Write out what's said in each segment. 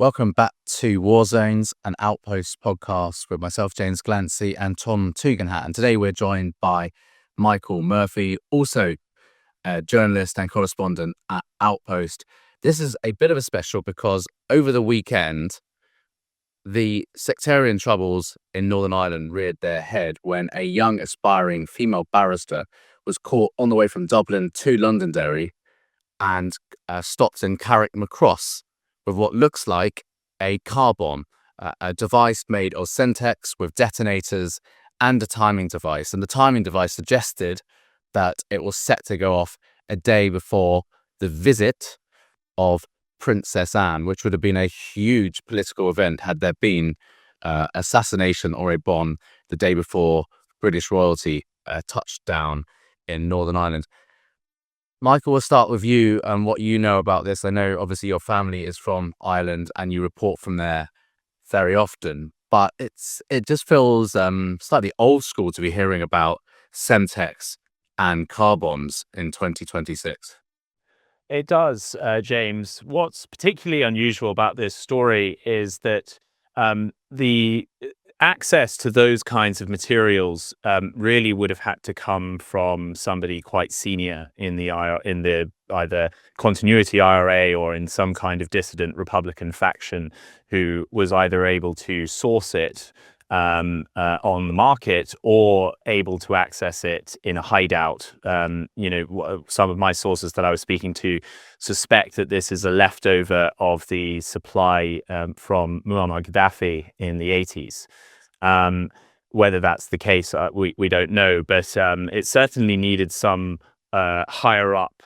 Welcome back to Warzones, an Outpost podcast with myself, James Glancy, and Tom Tugendhat. And today we're joined by Michael Murphy, also a journalist and correspondent at Outpost. This is a bit of a special because over the weekend, the sectarian troubles in Northern Ireland reared their head when a young aspiring female barrister was caught on the way from Dublin to Londonderry and stopped in Carrickmacross with what looks like a car bomb, a device made of Semtex with detonators and a timing device. And the timing device suggested that it was set to go off a day before the visit of Princess Anne, which would have been a huge political event had there been assassination or a bomb the day before British royalty touched down in Northern Ireland. Michael, we'll start with you and what you know about this. I know obviously your family is from Ireland and you report from there very often, but it just feels slightly old school to be hearing about Semtex and car bombs in 2026. It does, James. What's particularly unusual about this story is that the access to those kinds of materials really would have had to come from somebody quite senior in the either continuity IRA or in some kind of dissident Republican faction who was either able to source it on the market or able to access it in a hideout. Some of my sources that I was speaking to suspect that this is a leftover of the supply from Muammar Gaddafi in the 80s. Whether that's the case, we don't know, but it certainly needed some higher up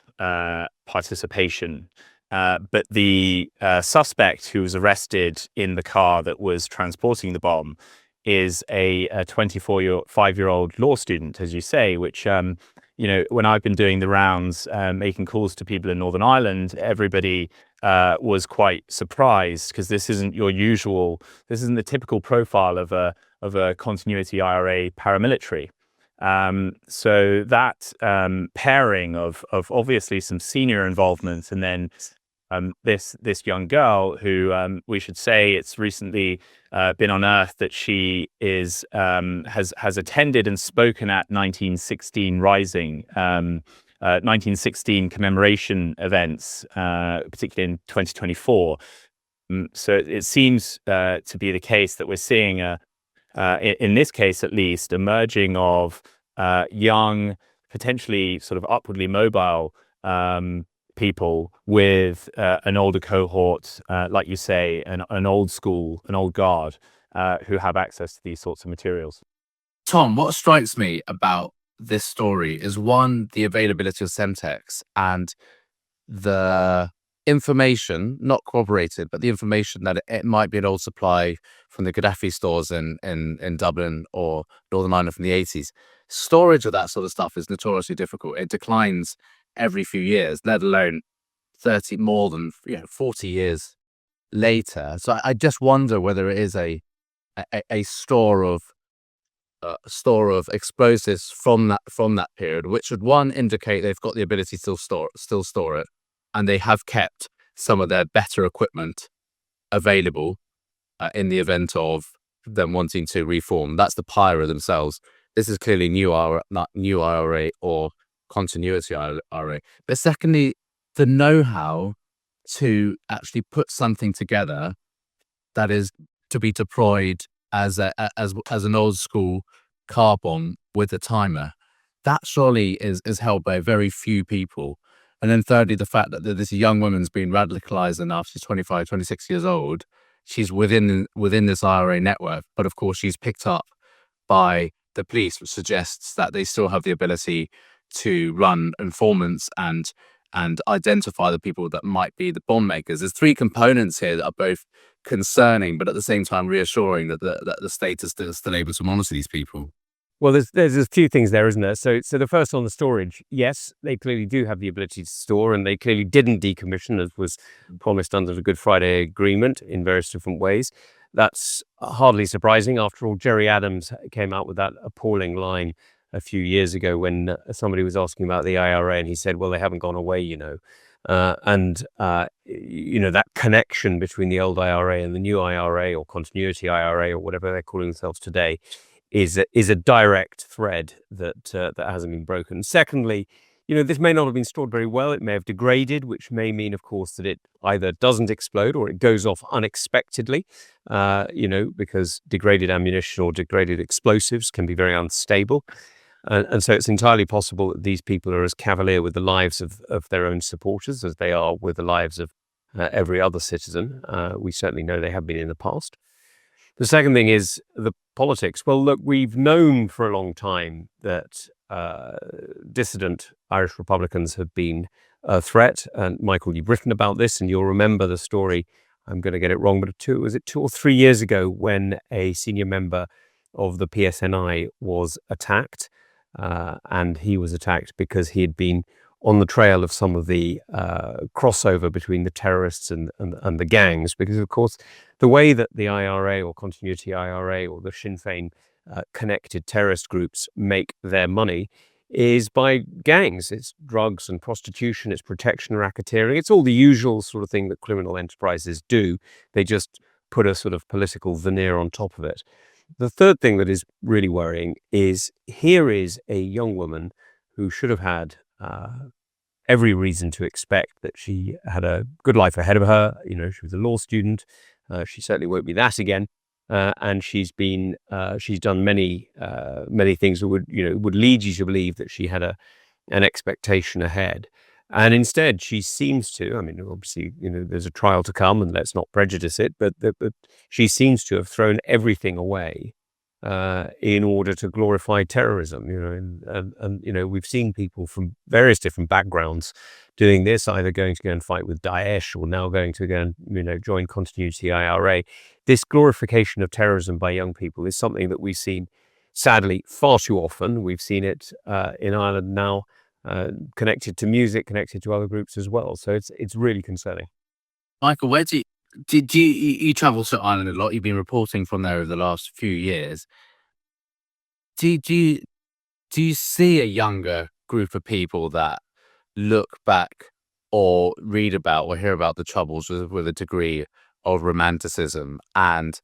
participation. But the suspect who was arrested in the car that was transporting the bomb is a 25-year-old law student, as you say, which, when I've been doing the rounds, making calls to people in Northern Ireland, everybody was quite surprised because this isn't the typical profile of a continuity IRA paramilitary. So that pairing of obviously some senior involvement and then this young girl who we should say it's recently been unearthed that she has attended and spoken at 1916 Rising, 1916 commemoration events, particularly in 2024. So it seems to be the case that we're seeing in this case at least, a merging of young, potentially sort of upwardly mobile people with an older cohort, like you say, an old school, an old guard, who have access to these sorts of materials. Tom, what strikes me about this story is one, the availability of Semtex and the information, not corroborated, but the information that it might be an old supply from the Gaddafi stores in Dublin or Northern Ireland from the 80s. Storage of that sort of stuff is notoriously difficult. It declines every few years, let alone 40 years later. So I just wonder whether it is a store of explosives from that period, which would one indicate they've got the ability to still store it, and they have kept some of their better equipment available in the event of them wanting to reform. That's the PIRA themselves. This is clearly not new IRA or continuity IRA. But secondly, the know-how to actually put something together that is to be deployed as an old school car bomb with a timer, that surely is held by very few people. And then thirdly, the fact that this young woman's been radicalized enough, she's 25, 26 years old, she's within this IRA network, but of course she's picked up by the police, which suggests that they still have the ability to run informants and identify the people that might be the bomb makers. There's three components here that are both concerning, but at the same time reassuring that the state is still able to monitor these people. Well, there's a few things there, isn't there? So the first on the storage, yes, they clearly do have the ability to store, and they clearly didn't decommission as was promised under the Good Friday Agreement in various different ways. That's hardly surprising. After all, Gerry Adams came out with that appalling line a few years ago when somebody was asking about the IRA, and he said, well, they haven't gone away, and that connection between the old IRA and the new IRA, or continuity IRA, or whatever they're calling themselves today, is a direct thread that hasn't been broken. Secondly, this may not have been stored very well. It may have degraded, which may mean, of course, that it either doesn't explode or it goes off unexpectedly, because degraded ammunition or degraded explosives can be very unstable. And so it's entirely possible that these people are as cavalier with the lives of their own supporters as they are with the lives of every other citizen. We certainly know they have been in the past. The second thing is the politics. Well, look, we've known for a long time that dissident Irish Republicans have been a threat. And Michael, you've written about this, and you'll remember the story. I'm going to get it wrong, but was it 2 or 3 years ago when a senior member of the PSNI was attacked? And he was attacked because he had been on the trail of some of the crossover between the terrorists and the gangs, because, of course, the way that the IRA or continuity IRA or the Sinn Féin connected terrorist groups make their money is by gangs. It's drugs and prostitution, it's protection racketeering, it's all the usual sort of thing that criminal enterprises do. They just put a sort of political veneer on top of it. The third thing that is really worrying is here is a young woman who should have had every reason to expect that she had a good life ahead of her. She was a law student. She certainly won't be that again. And she's done many things that would lead you to believe that she had an expectation ahead. And instead, she seems to, obviously, there's a trial to come and let's not prejudice it, but she seems to have thrown everything away in order to glorify terrorism. And we've seen people from various different backgrounds doing this, either going to go and fight with Daesh or now going to go and, join continuity IRA. This glorification of terrorism by young people is something that we've seen, sadly, far too often. We've seen it in Ireland now, connected to music, connected to other groups as well. So it's really concerning. Michael, where did you travel to Ireland a lot? You've been reporting from there over the last few years. Do you see a younger group of people that look back or read about or hear about the Troubles with a degree of romanticism and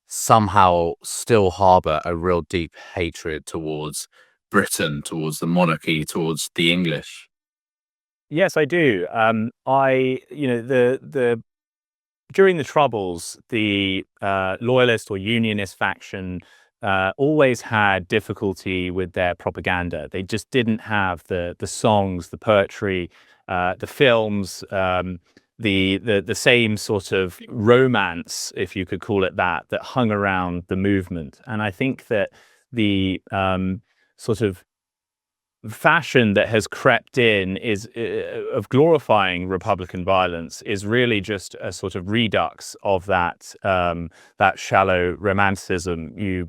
somehow still harbor a real deep hatred towards Britain, towards the monarchy, towards the English? Yes, I do. During the Troubles, the loyalist or unionist faction always had difficulty with their propaganda. They just didn't have the songs, the poetry, the films, the same sort of romance, if you could call it that hung around the movement. And I think that the sort of fashion that has crept in is of glorifying Republican violence is really just a sort of redux of that shallow romanticism. You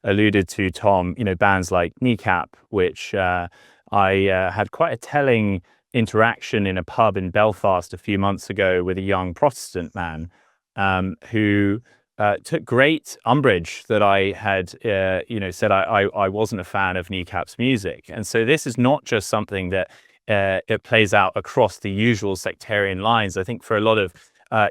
alluded to, Tom, bands like Kneecap, which I had quite a telling interaction in a pub in Belfast a few months ago with a young Protestant man who took great umbrage that I had, said I wasn't a fan of Kneecap's music. And so this is not just something that it plays out across the usual sectarian lines. I think for a lot of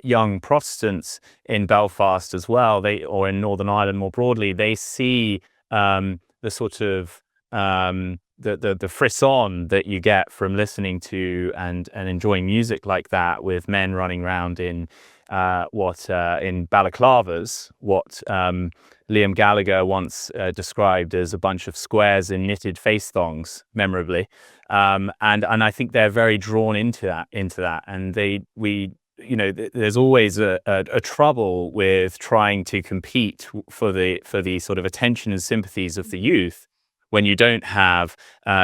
young Protestants in Belfast as well, or in Northern Ireland more broadly, they see the sort of the frisson that you get from listening to and enjoying music like that, with men running around in in balaclavas, what Liam Gallagher once described as a bunch of squares in knitted face thongs, memorably, and I think they're very drawn into that, and there's always a trouble with trying to compete for the sort of attention and sympathies of the youth when you don't have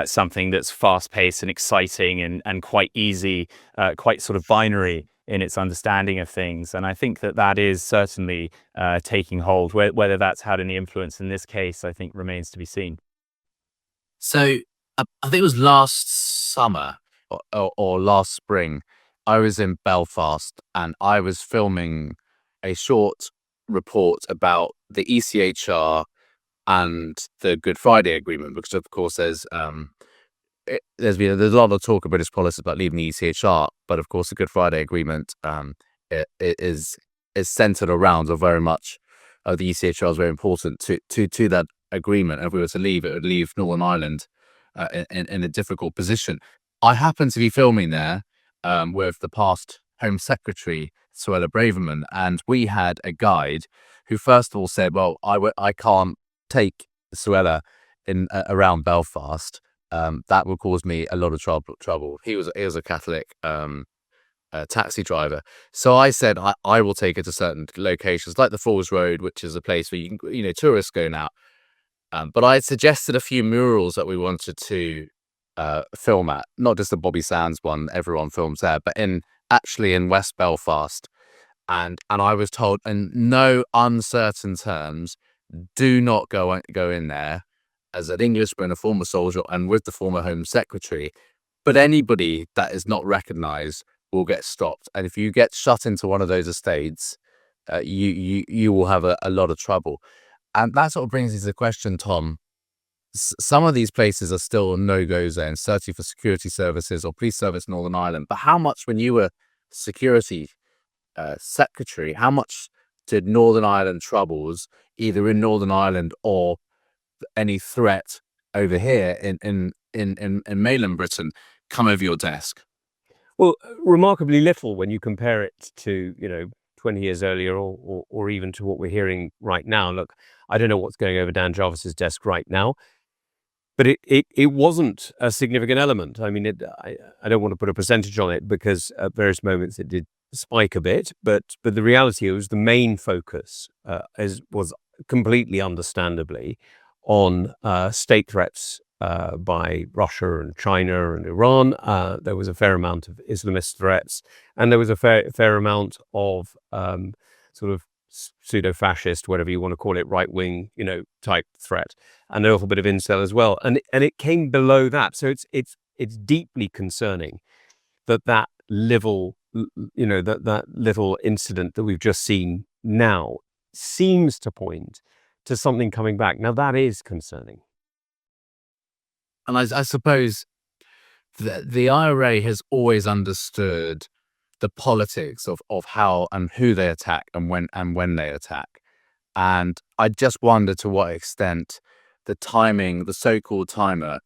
something that's fast-paced and exciting and quite easy, quite sort of binary in its understanding of things. And I think that is certainly taking hold. Whether that's had any influence in this case, I think, remains to be seen. So I think it was last summer or last spring, I was in Belfast and I was filming a short report about the ECHR and the Good Friday Agreement, because of course there's there's a lot of talk of British politics about leaving the ECHR, but of course the Good Friday Agreement it is centered around, or very much, the ECHR is very important to that agreement. And if we were to leave, it would leave Northern Ireland in a difficult position. I happened to be filming there with the past Home Secretary, Suella Braverman, and we had a guide who first of all said, well, I can't take Suella in around Belfast. That would cause me a lot of trouble. He was a Catholic taxi driver. So I said, I will take her to certain locations like the Falls Road, which is a place where tourists go now. But I had suggested a few murals that we wanted to film at, not just the Bobby Sands one, everyone films there, but actually in West Belfast. And I was told in no uncertain terms, do not go in there as an Englishman, a former soldier, and with the former Home Secretary. But anybody that is not recognised will get stopped. And if you get shut into one of those estates, you will have a lot of trouble. And that sort of brings me to the question, Tom. Some of these places are still no-go zones, certainly for security services or police service in Northern Ireland. But how much, when you were security secretary, how much did Northern Ireland troubles, either in Northern Ireland or any threat over here in mainland Britain, come over your desk? Well, remarkably little when you compare it to 20 years earlier, or even to what we're hearing right now. Look, I don't know what's going over Dan Jarvis's desk right now, but it wasn't a significant element. I mean, I don't want to put a percentage on it, because at various moments it did spike a bit, but the reality was the main focus was completely understandably on state threats by Russia and China and Iran. There was a fair amount of Islamist threats, and there was a fair amount of sort of pseudo-fascist, whatever you want to call it, right-wing, type threat, and a little bit of incel as well. And it came below that. So it's deeply concerning that little, that little incident that we've just seen now seems to point to something coming back. Now that is concerning. And I suppose the IRA has always understood the politics of how and who they attack and when they attack. And I just wonder to what extent the timing, the so-called timer,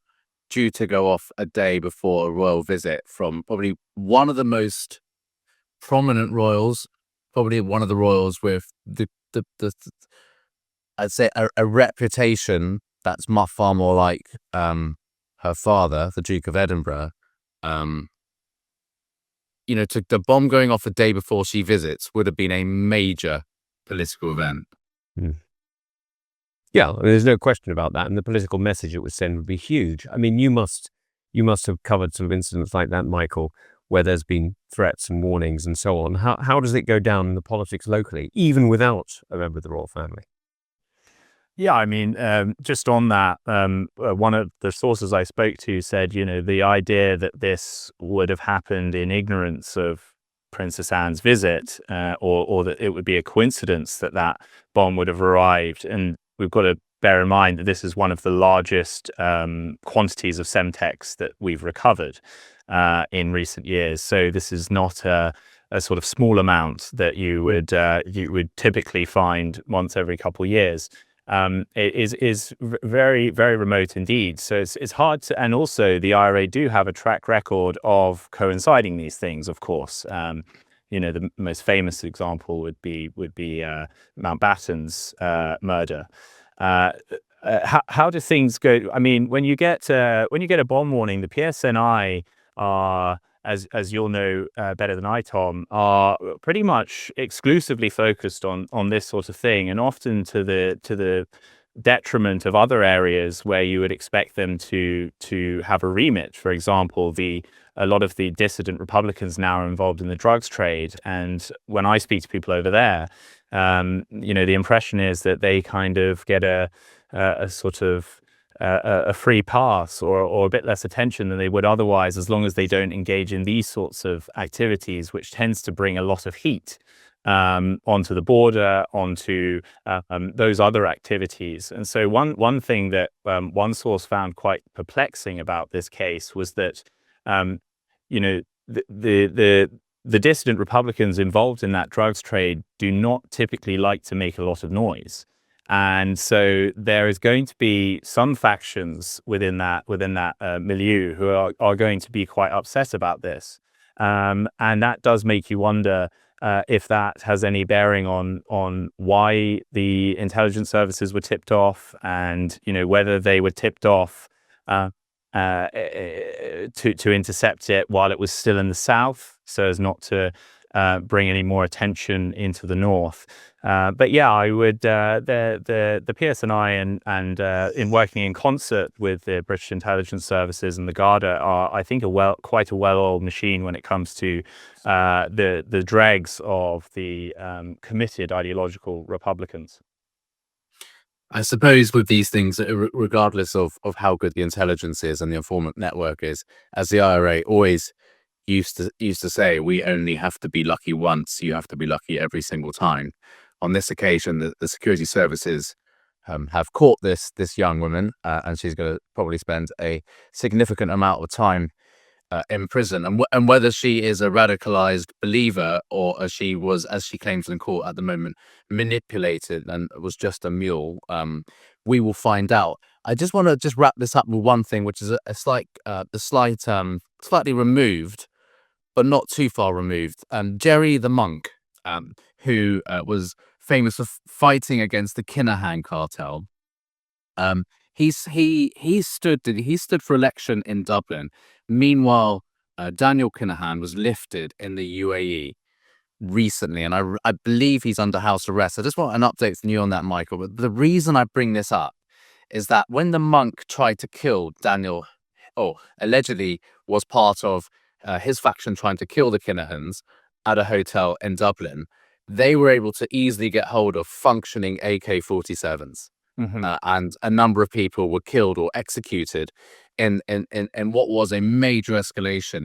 due to go off a day before a royal visit from probably one of the most prominent royals, probably one of the royals with the I'd say a reputation that's far more like her father, the Duke of Edinburgh. To the bomb going off a day before she visits would have been a major political event. Yeah, I mean, there's no question about that, and the political message it would send would be huge. I mean, you must have covered sort of incidents like that, Michael, where there's been threats and warnings and so on. How does it go down in the politics locally, even without a member of the royal family? Yeah, I mean, just on that, one of the sources I spoke to said, the idea that this would have happened in ignorance of Princess Anne's visit, or that it would be a coincidence that bomb would have arrived. And we've got to bear in mind that this is one of the largest quantities of Semtex that we've recovered in recent years. So this is not a sort of small amount that you would typically find once every couple of years. It is very, very remote indeed. So it's hard to, and also the IRA do have a track record of coinciding these things, of course. The most famous example would be Mountbatten's murder. How do things go? I mean, when you get a bomb warning, the PSNI are, as you'll know better than I, Tom, are pretty much exclusively focused on this sort of thing, and often to the detriment of other areas where you would expect them to have a remit. For example, a lot of the dissident Republicans now are involved in the drugs trade, and when I speak to people over there, the impression is that they kind of get a sort of a free pass or a bit less attention than they would otherwise, as long as they don't engage in these sorts of activities, which tends to bring a lot of heat onto the border, onto those other activities. And so one thing that one source found quite perplexing about this case was that you know the dissident Republicans involved in that drugs trade do not typically like to make a lot of noise. And so there is going to be some factions within that milieu who are going to be quite upset about this. And that does make you wonder if that has any bearing on why the intelligence services were tipped off, and whether they were tipped off to intercept it while it was still in the south, so as not to bring any more attention into the north. But yeah, I would the PSNI and in working in concert with the British intelligence services and the Garda are, I think, quite a well-oiled machine when it comes to the dregs of the committed ideological Republicans. I suppose with these things, regardless of how good the intelligence is and the informant network is, as the IRA always used to say, we only have to be lucky once, you have to be lucky every single time. On this occasion, the security services have caught this young woman, and she's going to probably spend a significant amount of time in prison. And whether she is a radicalized believer or as she claims in court at the moment, manipulated and was just a mule, we will find out. I just want to wrap this up with one thing, which is slightly removed, but not too far removed. Jerry the monk, who was famous for fighting against the Kinahan cartel. He stood for election in Dublin. Meanwhile, Daniel Kinahan was lifted in the UAE recently, and I believe he's under house arrest. I just want an update from you on that, Michael. But the reason I bring this up is that when the monk tried to kill Daniel, or allegedly was part of his faction trying to kill the Kinahans at a hotel in Dublin, they were able to easily get hold of functioning AK-47s. And a number of people were killed or executed in what was a major escalation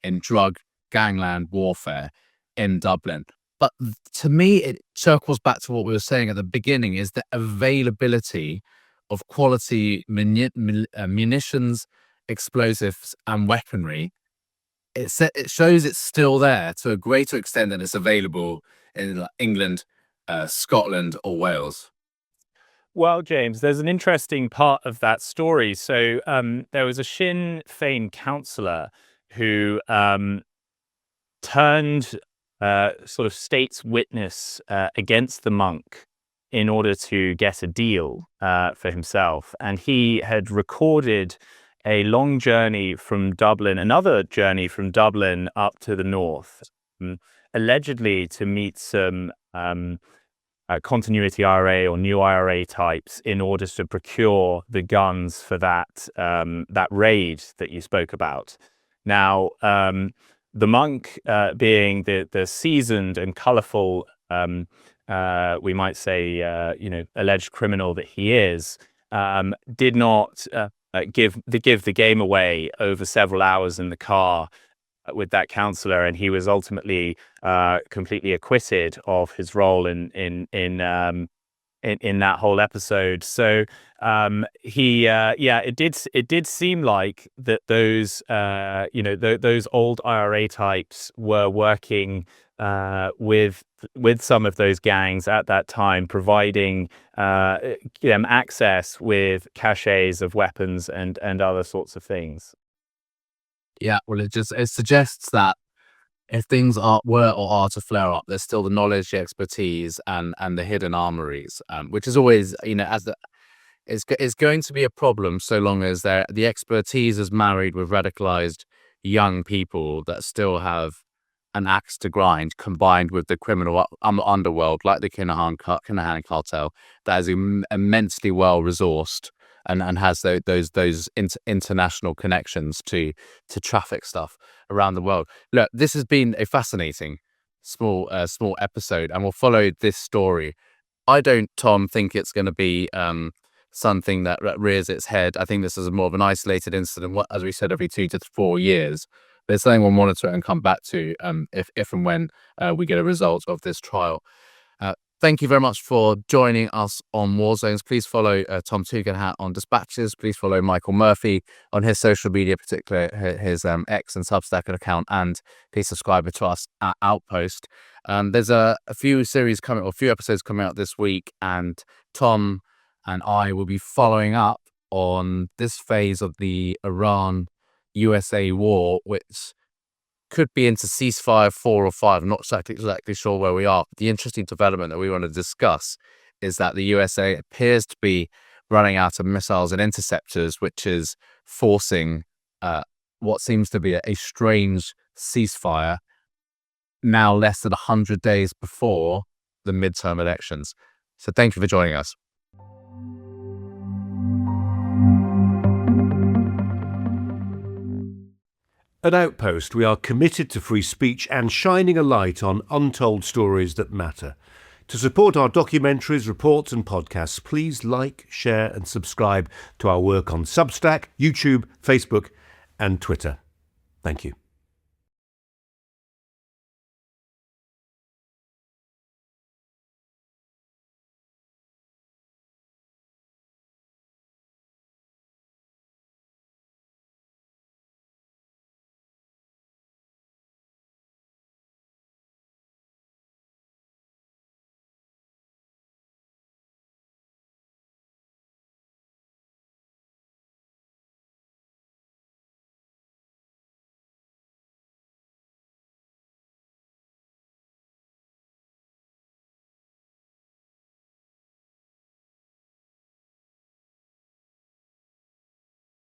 in drug gangland warfare in Dublin. But to me, it circles back to what we were saying at the beginning, is the availability of quality munitions, explosives, and weaponry. It shows it's still there to a greater extent than it's available in England, Scotland, or Wales. Well, James, there's an interesting part of that story. So there was a Sinn Féin councillor who turned sort of state's witness against the monk in order to get a deal for himself. And he had recorded a long journey from Dublin, another journey from Dublin up to the north, allegedly to meet some continuity IRA or new IRA types in order to procure the guns for that raid that you spoke about. Now, the monk, being the seasoned and colourful, we might say, alleged criminal that he is, did not give the game away over several hours in the car with that councillor, and he was ultimately completely acquitted of his role in that whole episode. So it did seem like that those those old IRA types were working with some of those gangs at that time, providing them access with caches of weapons and other sorts of things. Yeah, well, it suggests that if things were to flare up, there's still the knowledge, the expertise, and the hidden armories, which is always, is going to be a problem so long as the expertise is married with radicalized young people that still have an axe to grind, combined with the criminal underworld like the Kinahan cartel that is immensely well resourced and has those international connections to traffic stuff around the world. Look, this has been a fascinating small episode, and we'll follow this story. I don't, Tom, think it's going to be something that rears its head. I think this is more of an isolated incident, as we said, every 2 to 4 years. There's something we'll monitor and come back to if and when we get a result of this trial. Thank you very much for joining us on Warzones. Please follow Tom Tugendhat on Dispatches. Please follow Michael Murphy on his social media, particularly his X and Substack account, and please subscribe to us at Outpost. There's a few episodes coming out this week, and Tom and I will be following up on this phase of the Iran-USA war, which could be into ceasefire 4 or 5. I'm not exactly sure where we are. The interesting development that we want to discuss is that the USA appears to be running out of missiles and interceptors, which is forcing what seems to be a strange ceasefire now less than 100 days before the midterm elections. So thank you for joining us. At Outpost, we are committed to free speech and shining a light on untold stories that matter. To support our documentaries, reports and podcasts, please like, share and subscribe to our work on Substack, YouTube, Facebook and Twitter. Thank you.